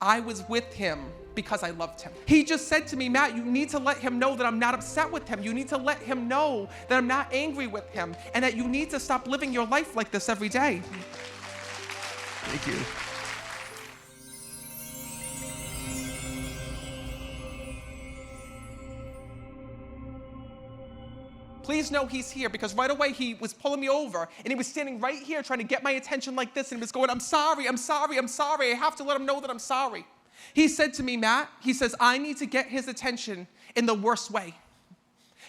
I was with him because I loved him. He just said to me, Matt, you need to let him know that I'm not upset with him. You need to let him know that I'm not angry with him and that you need to stop living your life like this every day. Thank you. Please know he's here, because right away he was pulling me over and he was standing right here trying to get my attention like this, and he was going, I'm sorry, I'm sorry, I'm sorry. I have to let him know that I'm sorry. He said to me, Matt, he says, I need to get his attention in the worst way.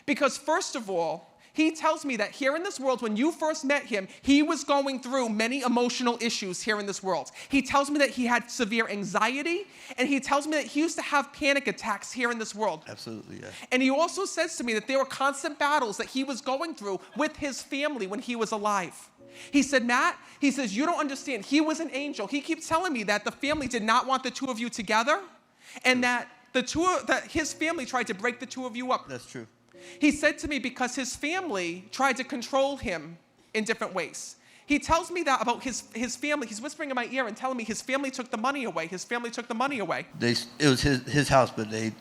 Because first of all, he tells me that here in this world, when you first met him, he was going through many emotional issues here in this world. He tells me that he had severe anxiety, and he tells me that he used to have panic attacks here in this world. Absolutely, yeah. And he also says to me that there were constant battles that he was going through with his family when he was alive. He said, Matt, he says, you don't understand. He was an angel. He keeps telling me that the family did not want the two of you together, and that his family tried to break the two of you up. That's true. He said to me because his family tried to control him in different ways. He tells me that about his family. He's whispering in my ear and telling me his family took the money away. His family took the money away. It was his house, but they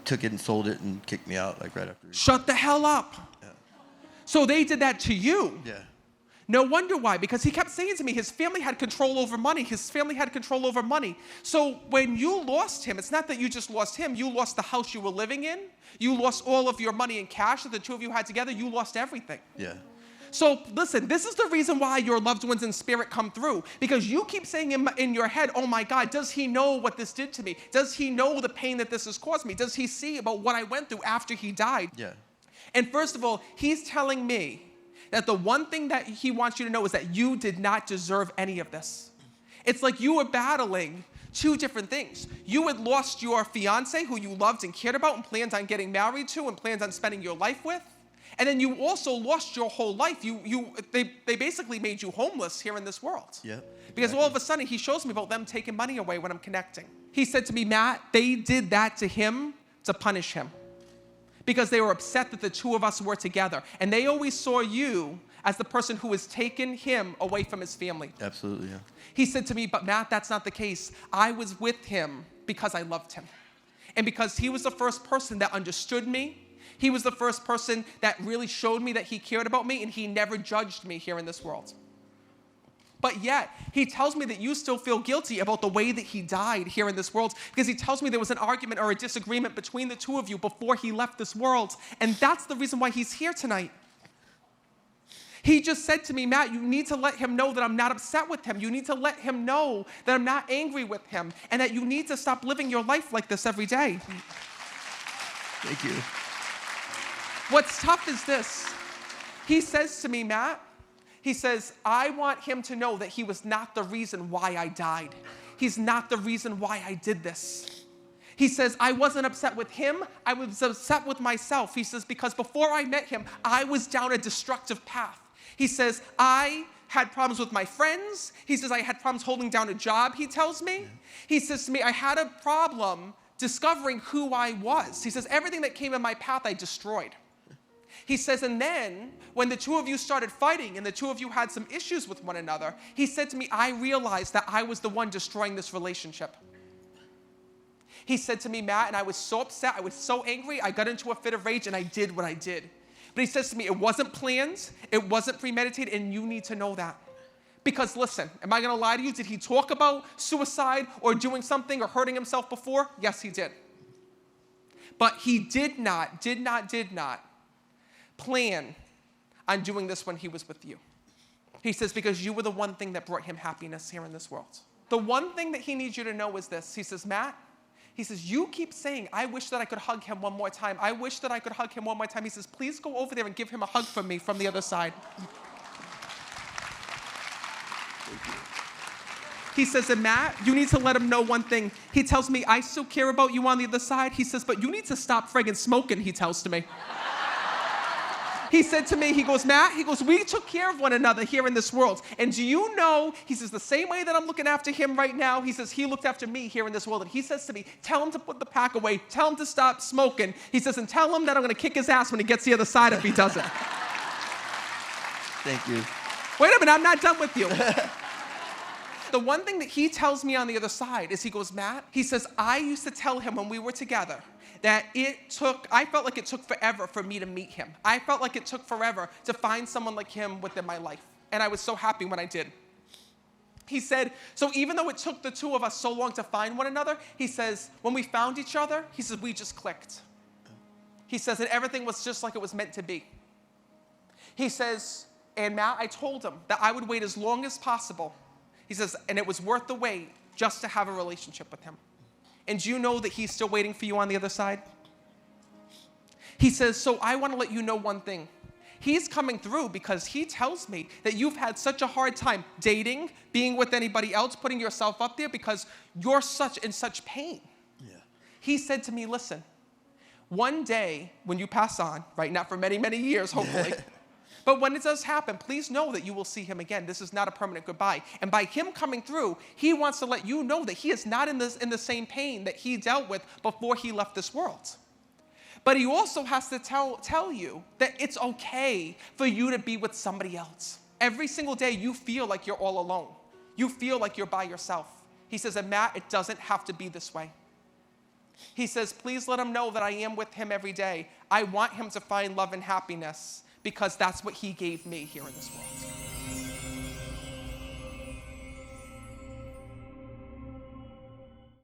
took it and sold it and kicked me out like right after. Shut the hell up. Yeah. So they did that to you. Yeah. No wonder why, because he kept saying to me his family had control over money. His family had control over money. So when you lost him, it's not that you just lost him. You lost the house you were living in. You lost all of your money and cash that the two of you had together. You lost everything. Yeah. So listen, this is the reason why your loved ones in spirit come through, because you keep saying in your head, oh my God, does he know what this did to me? Does he know the pain that this has caused me? Does he see about what I went through after he died? Yeah. And first of all, he's telling me that the one thing that he wants you to know is that you did not deserve any of this. It's like you were battling two different things. You had lost your fiance who you loved and cared about and planned on getting married to and planned on spending your life with. And then you also lost your whole life. They basically made you homeless here in this world. Yeah. Because all of a sudden he shows me about them taking money away when I'm connecting. He said to me, Matt, they did that to him to punish him, because they were upset that the two of us were together. And they always saw you as the person who has taken him away from his family. Absolutely, yeah. He said to me, but Matt, that's not the case. I was with him because I loved him. And because he was the first person that understood me. He was the first person that really showed me that he cared about me, and he never judged me here in this world. But yet, he tells me that you still feel guilty about the way that he died here in this world, because he tells me there was an argument or a disagreement between the two of you before he left this world, and that's the reason why he's here tonight. He just said to me, Matt, you need to let him know that I'm not upset with him. You need to let him know that I'm not angry with him, and that you need to stop living your life like this every day. Thank you. What's tough is this. He says to me, Matt, he says, I want him to know that he was not the reason why I died. He's not the reason why I did this. He says, I wasn't upset with him. I was upset with myself. He says, because before I met him, I was down a destructive path. He says, I had problems with my friends. He says, I had problems holding down a job, he tells me. He says to me, I had a problem discovering who I was. He says, everything that came in my path, I destroyed. He says, and then when the two of you started fighting and the two of you had some issues with one another, he said to me, I realized that I was the one destroying this relationship. He said to me, Matt, and I was so upset, I was so angry, I got into a fit of rage and I did what I did. But he says to me, it wasn't planned, it wasn't premeditated, and you need to know that. Because listen, am I going to lie to you? Did he talk about suicide or doing something or hurting himself before? Yes, he did. But he did not plan on doing this when he was with you. He says, because you were the one thing that brought him happiness here in this world. The one thing that he needs you to know is this. He says, Matt, he says, you keep saying, I wish that I could hug him one more time. I wish that I could hug him one more time. He says, please go over there and give him a hug from me from the other side. He says, and Matt, you need to let him know one thing. He tells me, I still care about you on the other side. He says, but you need to stop friggin' smoking, he tells to me. He said to me, he goes, Matt, he goes, we took care of one another here in this world. And do you know, he says, the same way that I'm looking after him right now, he says, he looked after me here in this world. And he says to me, tell him to put the pack away. Tell him to stop smoking. He says, and tell him that I'm going to kick his ass when he gets the other side if he doesn't. Thank you. Wait a minute, I'm not done with you. The one thing that he tells me on the other side is he goes, Matt, he says, I used to tell him when we were together that I felt like it took forever for me to meet him. I felt like it took forever to find someone like him within my life. And I was so happy when I did. He said, so even though it took the two of us so long to find one another, he says, when we found each other, he says, we just clicked. He says, and everything was just like it was meant to be. He says, and Matt, I told him that I would wait as long as possible. He says, and it was worth the wait just to have a relationship with him. And do you know that he's still waiting for you on the other side? He says, so I want to let you know one thing. He's coming through because he tells me that you've had such a hard time dating, being with anybody else, putting yourself up there because you're in such pain. Yeah. He said to me, listen, one day when you pass on, right, not for many, many years, hopefully, but when it does happen, please know that you will see him again. This is not a permanent goodbye. And by him coming through, he wants to let you know that he is not in the same pain that he dealt with before he left this world. But he also has to tell you that it's okay for you to be with somebody else. Every single day you feel like you're all alone. You feel like you're by yourself. He says, and Matt, it doesn't have to be this way. He says, please let him know that I am with him every day. I want him to find love and happiness because that's what he gave me here in this world.